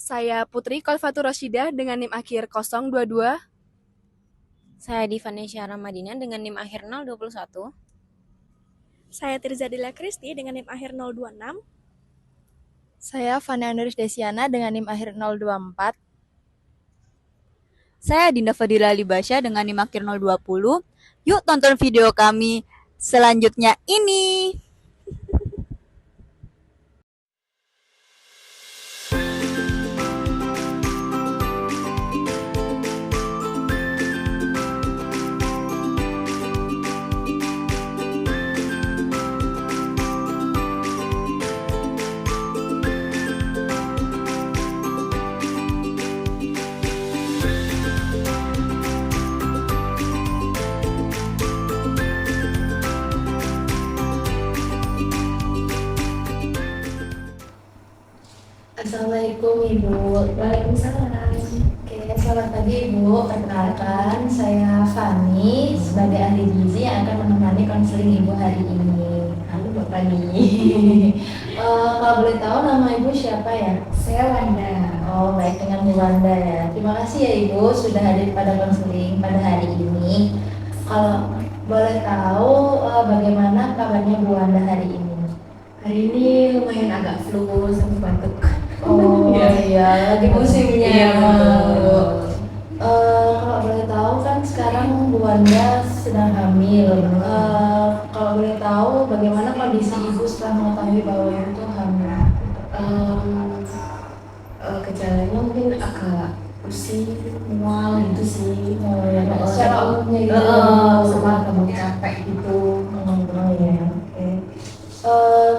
Saya Putri Kolfatur Rasyidah dengan NIM akhir 022. Saya Divanesya Ramadina dengan NIM akhir 021. Saya Tirzadila Kristi dengan NIM akhir 026. Saya Fania Nuris Desiana dengan NIM akhir 024. Saya Dinda Fadila Libasya dengan NIM akhir 020. Yuk tonton video kami selanjutnya ini. Assalamualaikum Ibu. Waalaikumsalam. Oke, selamat pagi Ibu. Perkenalkan, saya Fani sebagai ahli gizi yang akan menemani konseling Ibu hari ini. Halo Mbak Fani. Kalau boleh tahu nama Ibu siapa ya? Saya Wanda. Oh, baik, dengan Bu Wanda ya. Terima kasih ya Ibu sudah hadir pada konseling pada hari ini. Kalau boleh tahu bagaimana kabarnya Bu Wanda hari ini? Hari ini lumayan agak flu sama batuk. Oh iya, lagi musimnya. Iya, betul. Kalau boleh tahu kan sekarang Bu Wanda sedang hamil. Kalau boleh tahu bagaimana kondisi Ibu setelah mengetahui bahwa Ibu tuh hamil? Gejalanya mungkin agak pusing, mual gitu sih. Oh ya, secara umumnya gitu. Sama gampang capek gitu. Oh ya, oke.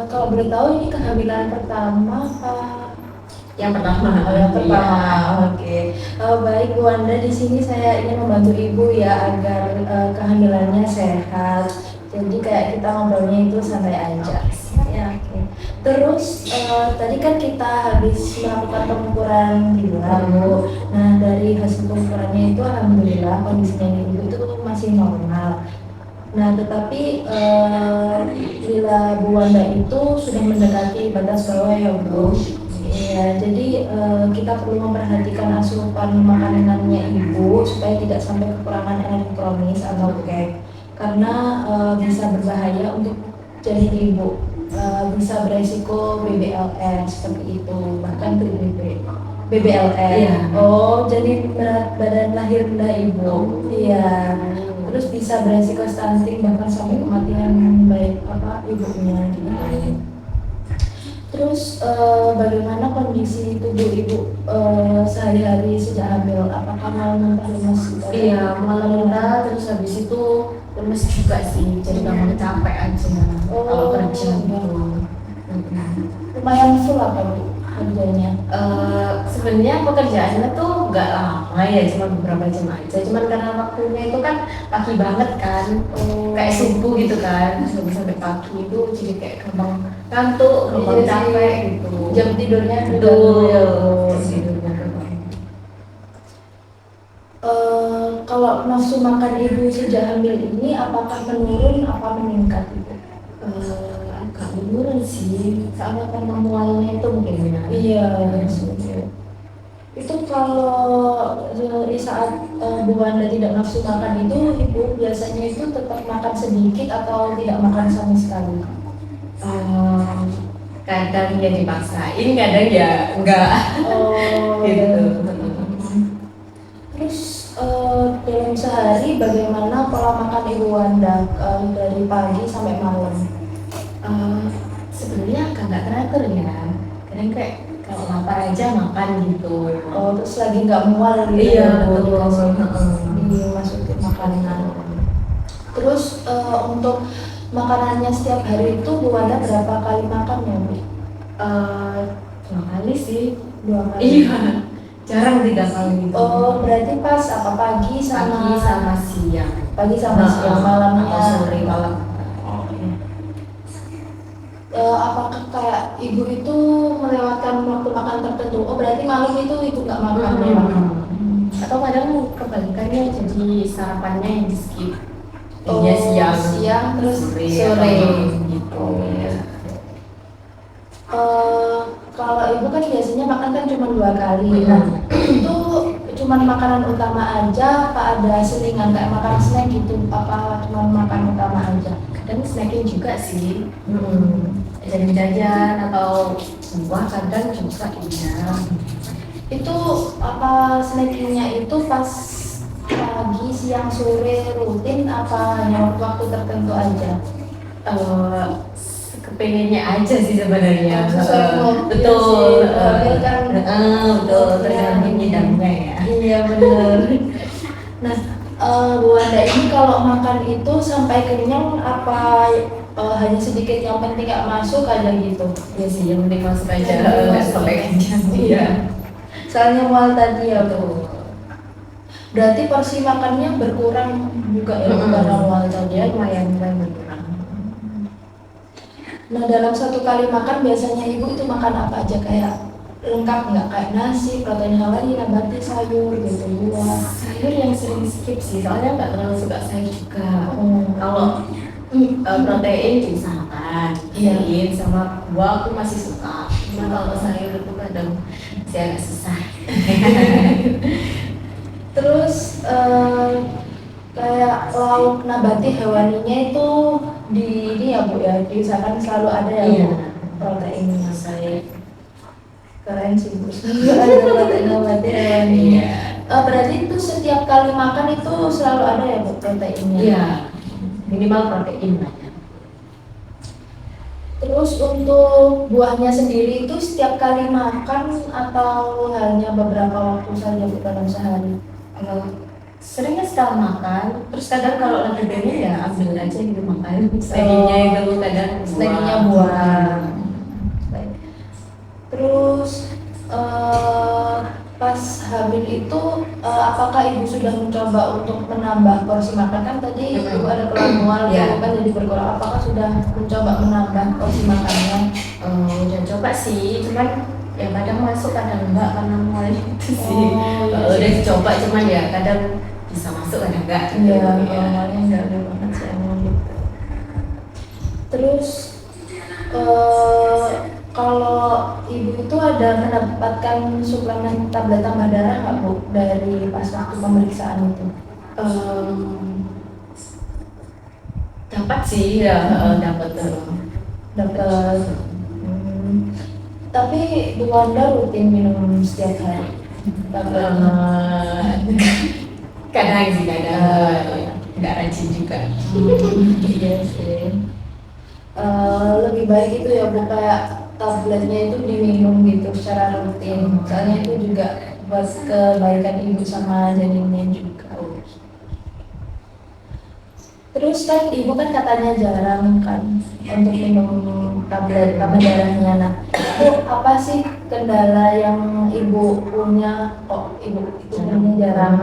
Kalau boleh tahu ini kehamilan pertama apa? Yang pertama. Oh, yang pertama. Iya. Oke. Baik Bu Wanda, di sini saya ingin membantu Ibu ya agar kehamilannya sehat. Jadi kayak kita ngobrolnya itu santai aja. Ya, oke. Terus tadi kan kita habis melakukan pengukuran gula, Bu. Nah, dari hasil pengukurannya itu alhamdulillah kondisinya Ibu itu masih normal. Nah, tetapi bila Bu Wanda itu sudah mendekati batas bawah ya Bu. Iya, jadi kita perlu memperhatikan asupan makanannya Ibu supaya tidak sampai kekurangan energi kronis atau gag. Karena bisa berbahaya untuk janin Ibu. Bisa beresiko BBLN seperti itu, bahkan BBLN. Iya. Oh, jadi berat badan lahir rendah Ibu. Iya. Terus bisa beresiko stunting bahkan sampai kematian baik ibunya gitu. Terus bagaimana kondisi tubuh Ibu sehari-hari sejak hamil? Apakah malah muntah lemas gitu? Iya, malam muntah terus habis itu lemes juga sih, jadi gampang capek aja kalau kerja gitu. Lumayan full apa Bu kerjanya? Sebenarnya pekerjaannya tuh nggak lama ya, cuma beberapa jam aja. Cuman karena waktunya itu kan pagi banget kan, kayak subuh gitu kan, sampai pagi itu jadi kayak gampang ngantuk, gampang Iya sih. capek gitu. Jam tidurnya Betul, ya. tidurnya gampang. Kalau nafsu makan Ibu sejak hamil ini apakah menurun apa meningkat Ibu? Agak menurun sih, soalnya karena mualnya itu mungkin ya. Iya, setuju. Itu kalau di saat Bu Wanda tidak nafsu makan itu Ibu biasanya itu tetap makan sedikit atau tidak makan sama sekali? Kadang ya dipaksain, kadang ya enggak. Oh, Gitu. Terus dalam sehari bagaimana pola makan Ibu Wanda dari pagi sampai malam? Sebenarnya agak nggak teratur ya, kadang kayak kalau lapar aja makan gitu. Oh, terus lagi nggak mual gitu Iya, ya, Bu, betul. dimasukin makanan. Terus untuk makanannya setiap hari itu Bu Wanda berapa kali makan ya Bu? 2 kali sih. 2 kali. Iya, jarang 3 kali gitu. Oh, berarti pas apa pagi Pagi sama siang. pagi sama siang, malamnya atau sore malam. apakah kayak Ibu itu melewatkan waktu makan tertentu? Oh, berarti malam itu Ibu nggak makan ya? Atau kadang kebalikannya, jadi sarapannya yang di skip. Oh, Jadinya siang terus sore sore. gitu. Kalau ibu kan biasanya makan kan cuma 2 kali. Nah, itu cuma makanan utama aja, apa ada selingan kayak makan snack gitu? Apa cuma makan utama aja? Kadang snacking juga sih, jajan-jajan atau buah kadang juga iya. Itu apa snackingnya itu pas pagi, siang, sore rutin apa hanya waktu tertentu aja? Kepengennya aja sih sebenarnya. Sesuai mood, Betul, iya sih. Hamil kan betul tergantung iya. bidangnya ya. Iya benar. Nah, Bu Wanda ini kalau makan itu sampai kenyang apa hanya sedikit yang penting nggak masuk aja gitu? Iya sih, yang penting masuk aja, Yang penting nggak masuk. sampai kenyang. Iya. Iya. Soalnya mual tadi ya Bu. Berarti porsi makannya berkurang juga ya Bu, karena mual tadi ya. Lumayan kan berkurang. Nah dalam 1 kali makan biasanya ibu itu makan apa aja, kayak lengkap nggak, kayak nasi, protein hewani, nabati, sayur gitu, buah. Sayur yang sering skip sih, soalnya nggak terlalu suka sayur juga. Kalau protein bisa makan, Iya. protein sama buah aku masih suka. Cuma kalau sayur itu kadang sih agak susah. Terus kayak lauk nabati hewaninya itu di ini ya Bu ya, diusahakan selalu ada ya Iya. Bu proteinnya. Baik. Keren sih Bu, selalu ada protein nabati hewani. Iya. Berarti itu setiap kali makan itu selalu ada ya Bu proteinnya? Iya. Minimal protein banyak. Terus untuk buahnya sendiri itu setiap kali makan atau hanya beberapa waktu saja Bu dalam sehari? Seringnya sekali makan, terus kadang kalau lagi pengen ya ambil aja gitu makan. Snackingnya itu kadang Snackingnya buah. Baik. Terus pas hamil itu apakah ibu sudah mencoba untuk menambah porsi makan? Kan tadi ibu ada keluhan mual, Iya. ibu kan jadi berkurang. Apakah sudah mencoba menambah porsi makannya? udah coba sih, cuman ya kadang masuk kadang enggak karena mual itu sih. iya Udah sih. dicoba cuman ya kadang bisa masuk kadang enggak. Iya, Ya. awalnya nggak ada banget sih emang gitu. Terus kalau ibu itu ada mendapatkan suplemen tablet tambah darah nggak Bu dari pas waktu pemeriksaan itu? Dapat sih ya, dapat Dapat. Tapi Bu Wanda rutin minum setiap hari tabletnya? kadang sih kadang nggak rajin juga. Iya sih. Lebih baik itu ya Bu, kayak tabletnya itu diminum gitu secara rutin. Soalnya itu juga buat kebaikan ibu sama janinnya juga. Terus kan ibu kan katanya jarang kan untuk minum tablet tambah darahnya. Nah, itu apa sih kendala yang ibu punya kok ibu itu punya jarang?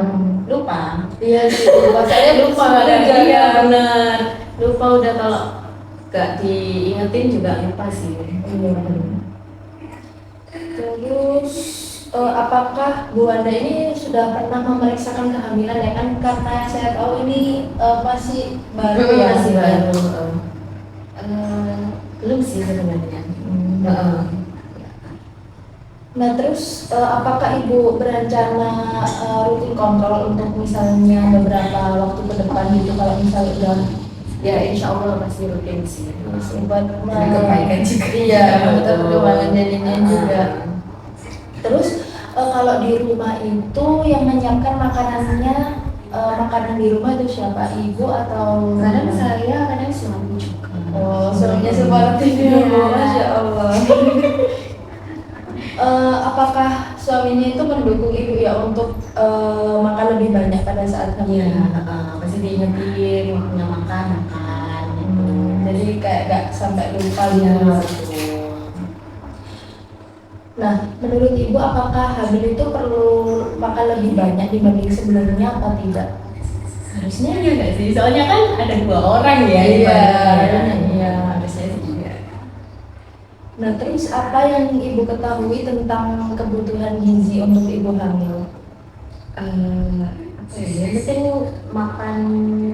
Lupa. Iya sih, lupa. Saya Lupa sebenarnya kadang, iya jarang. benar. Lupa udah kalau nggak diingetin juga lupa sih. Iya. Terus apakah Bu Wanda ini sudah pernah memeriksakan kehamilan ya kan, karena saya tahu ini masih baru ya. Masih baru. Belum sih sebenarnya. Nah terus apakah ibu berencana rutin kontrol untuk misalnya beberapa waktu ke depan gitu, kalau misalnya udah Ya insya Allah pasti rutin sih. buat Demi kebaikan juga. Iya, betul, perkembangan janinnya juga. Terus kalau di rumah itu yang menyiapkan makanannya, makanan di rumah itu siapa? Ibu atau Kadang saya, kadang suami juga. Oh, suaminya seperti itu, Iya. Masya Allah. Apakah suaminya itu mendukung ibu ya untuk makan lebih banyak pada saat hamil? Iya, pasti diingetin waktunya makan gitu. Jadi kayak gak sampai lupa Iya, ya. betul. Nah, menurut ibu apakah hamil itu perlu makan lebih banyak dibanding sebelumnya atau tidak? Harusnya iya nggak sih? Soalnya kan ada 2 orang ya. Iya, Iya, harusnya sih iya. Nah, terus apa yang ibu ketahui tentang kebutuhan gizi untuk ibu hamil? Apa ya? Yang penting makan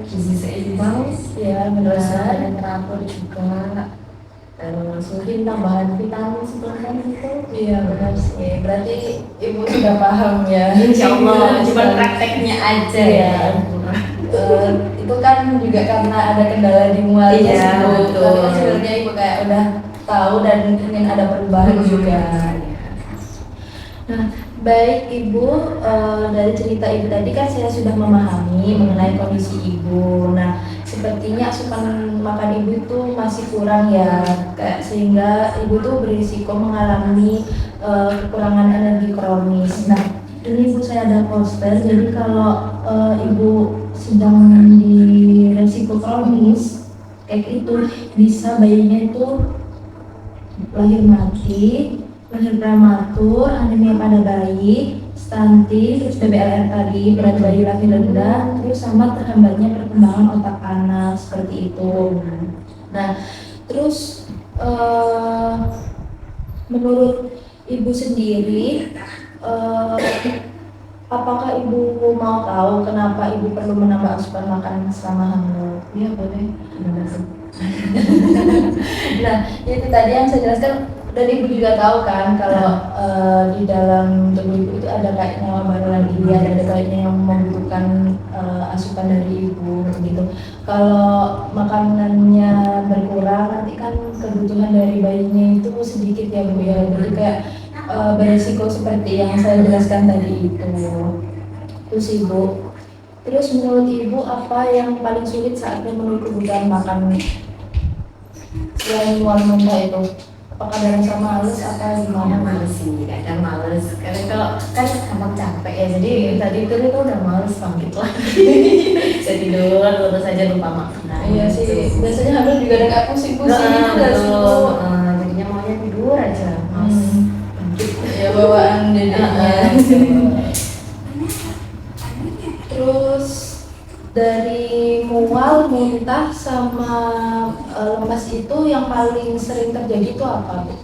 gizi seimbang, Ya, terus benar. makan yang teratur juga. terus mungkin tambahan vitamin suplemen itu. Iya benar sih, berarti ibu sudah paham ya. Insya Allah, cuma prakteknya aja ya. Itu kan juga karena ada kendala di mualnya Iya, sih, Bu. betul. Tapi kan sebenarnya ibu kayak udah tahu dan ingin ada perubahan juga. Nah, baik Ibu, dari cerita Ibu tadi kan saya sudah memahami mengenai kondisi Ibu. Nah, sepertinya asupan makan Ibu itu masih kurang ya, kayak sehingga Ibu tuh berisiko mengalami kekurangan energi kronis. Nah, ini Ibu saya ada poster, jadi kalau Ibu sedang di resiko kronis kayak itu bisa bayinya itu lahir mati, lahir prematur, anemia pada bayi, stunting, terus BBLR tadi, berat bayi lahir rendah, terus sama terhambatnya perkembangan otak anak seperti itu. Nah, terus menurut Ibu sendiri, apakah Ibu mau tahu kenapa Ibu perlu menambah asupan makanan selama hamil? Iya boleh. Nah, itu tadi yang saya jelaskan, dan Ibu juga tahu kan kalau di dalam tubuh Ibu itu ada kayak nyawa baru lagi, ada kayaknya yang membutuhkan asupan dari Ibu gitu. Kalau makanannya berkurang, nanti kan kebutuhan dari bayinya itu sedikit ya Bu ya. Jadi kayak beresiko seperti yang saya jelaskan tadi itu. Terus Ibu, terus menurut Ibu apa yang paling sulit saat memenuhi kebutuhan makan selain mual muntah itu? Apakah ada rasa males apa gimana? Males sih, kadang males. Karena kalau kan gampang capek ya, jadi tadi itu udah males bangkit lagi. Saya tidur terus aja lupa makan. Iya sih, biasanya hamil juga ada kayak pusing-pusing itu nggak sih Bu? Jadinya maunya tidur aja, males. Ya bawaan dedeknya. Terus dari mual, muntah sama lemas itu yang paling sering terjadi itu apa Bu?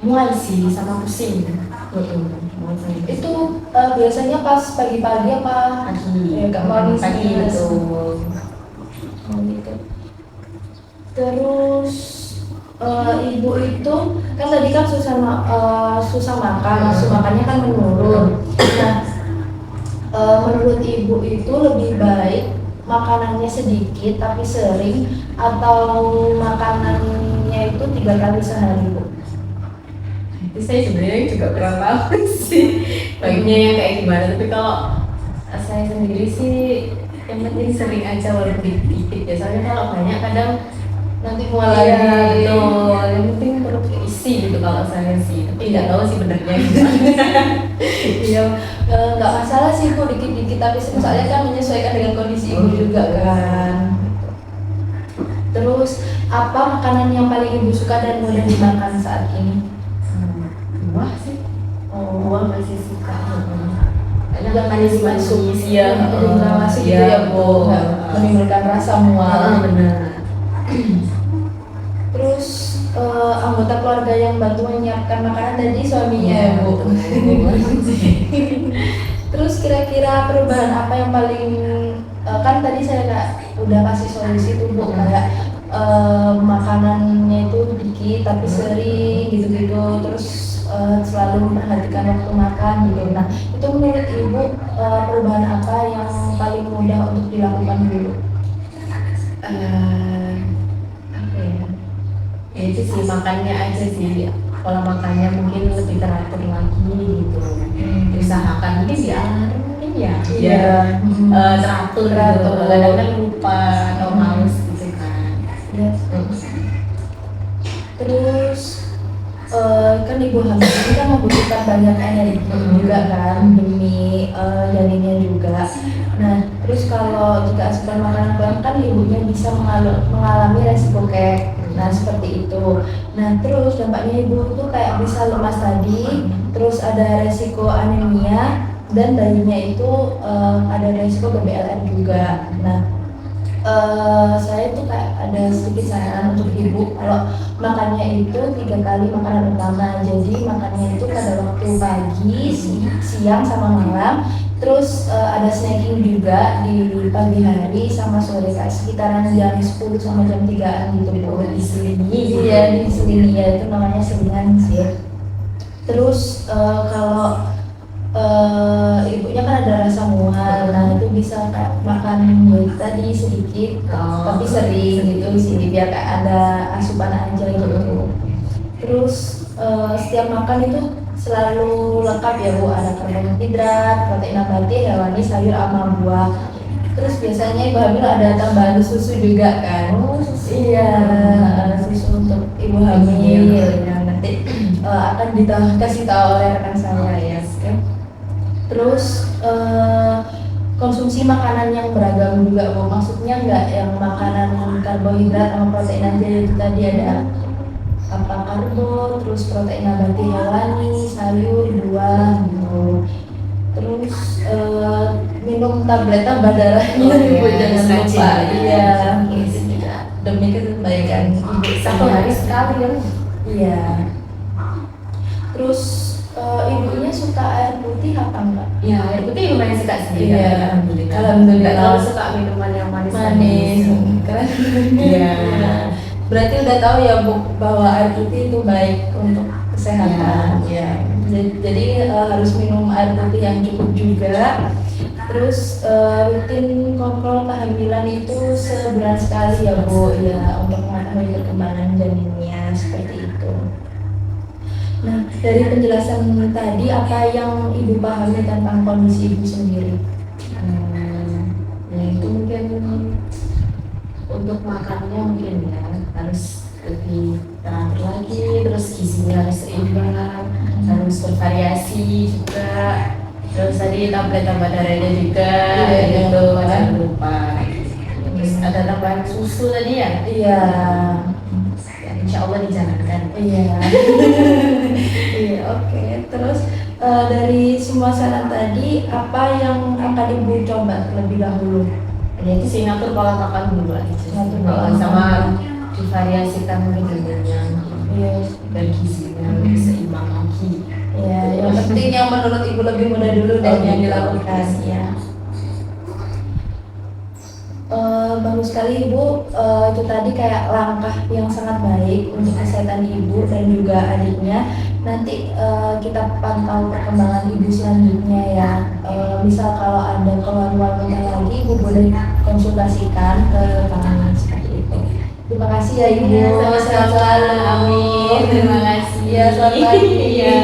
Mual sih sama pusing. Mual sama pusing. Itu biasanya pas pagi-pagi apa? Pagi. Ya, nggak morning Pagi sickness. betul. Oh, gitu. Terus Ibu itu kan tadi kan susah makan, nafsu makannya kan menurun. Nah, menurut Ibu itu lebih baik makanannya sedikit tapi sering atau makanannya itu 3 kali sehari Bu? Itu saya sebenarnya juga kurang tahu sih baiknya yang kayak gimana, tapi kalau saya sendiri sih yang penting sering aja walaupun dikit ya, soalnya kalau banyak kadang Nanti mual iya lagi. betul, yang penting perut isi gitu kalau saya sih, tapi nggak tahu sih benernya gimana. Iya, nggak masalah sih Bu dikit-dikit, tapi misalnya kan menyesuaikan dengan kondisi Ibu juga kan. Terus apa makanan yang paling Ibu suka dan mudah dimakan saat ini? Buah sih, buah masih suka. Yang manis-manis ya, masuk gitu ya Bu, nggak menimbulkan rasa mual. benar. Terus anggota keluarga yang bantu menyiapkan makanan tadi suaminya ya Bu. Terus kira-kira perubahan apa yang paling kan tadi saya udah kasih solusi tuh Bu, kayak makanannya itu dikit tapi sering gitu-gitu, terus selalu memperhatikan waktu makan gitu. Nah, itu menurut Ibu perubahan apa yang paling mudah untuk dilakukan dulu? Apa ya? Ya itu sih makannya aja sih, pola makannya mungkin lebih teratur lagi gitu. Usahakan mungkin mungkin ya teratur gitu. Kadang-kadang lupa atau males gitu kan. Yes. Terus kan ibu hamil ini kan membutuhkan banyak energi juga kan demi janinnya juga. Nah, terus kalau jika asupan makanan kurang kan ibunya bisa mengalami resiko kek. Nah, seperti itu. Nah, terus dampaknya ibu itu kayak bisa lemas tadi, terus ada resiko anemia, dan bayinya itu ada resiko BBLR juga. Nah, saya tuh kayak ada sedikit saran untuk ibu, kalau makannya itu 3 kali makanan utama. Jadi makannya itu pada waktu pagi, siang sama malam. Terus ada snacking juga di pagi hari sama sore, kayak sekitaran jam 10 sama jam 3-an gitu Bu. Diselingi. Iya, diselingi ya, itu namanya selingan sih. Terus kalau ibunya kan ada rasa mual, nah itu bisa kayak makan yogurt tadi sedikit, tapi sering gitu sih, biar kayak ada asupan aja gitu. Terus setiap makan itu selalu lengkap ya Bu, ada karbohidrat, protein nabati, hewani, sayur sama buah. Terus biasanya ibu hamil ada tambahan susu juga kan. Iya, susu untuk ibu hamil yang nanti akan dikasih tahu oleh rekan saya ya. Terus konsumsi makanan yang beragam juga Bu, maksudnya nggak yang makanan karbohidrat sama protein aja, itu tadi ada apa karbo, terus protein nabati hewani, sayur, buah gitu. Terus minum tablet tambah darahnya Ibu, jangan lupa. Iya, demi kebaikan ibu. Satu hari sekali ya. Iya. Terus ibunya suka air putih apa enggak? Ya, air putih lumayan suka sih. Iya. Alhamdulillah. Alhamdulillah. Nggak terlalu suka minuman yang Manis. Keren. Iya. Berarti udah tahu ya Bu bahwa air putih itu baik untuk kesehatan. Ya. Jadi harus minum air putih yang cukup juga. Terus rutin kontrol kehamilan itu sebulan sekali ya Bu, ya, untuk mengetahui perkembangan janinnya seperti itu. Nah, dari penjelasan tadi apa yang Ibu pahami tentang kondisi Ibu sendiri? Ya itu mungkin untuk makannya mungkin ya harus lebih teratur lagi, terus gizinya harus seimbang, harus bervariasi juga. Terus tadi tablet tambah darahnya juga, gitu, jangan lupa. Terus ada tambahan susu tadi ya? Iya. Ya, insya Allah dijalankan. Iya. Iya, oke. Terus dari semua saran tadi, apa yang akan Ibu coba terlebih dahulu? Jadi sih ngatur pola makan dulu aja. Ngatur pola Sama makan. divariasikan menunya, Iya. dan gizinya lebih seimbang lagi. Ya, yang penting yang menurut Ibu lebih mudah dulu dan yang dilakukan ya. Bagus sekali Ibu, itu tadi kayak langkah yang sangat baik untuk kesehatan Ibu dan juga adiknya. Nanti kita pantau perkembangan Ibu selanjutnya ya. Misal kalau ada keluar-keluar lagi, Ibu boleh konsultasikan ke kami seperti itu. Terima kasih ya Ibu. Sama-sama. Sehat selalu. Amin. Terima kasih. Ya, selamat pagi. Iya.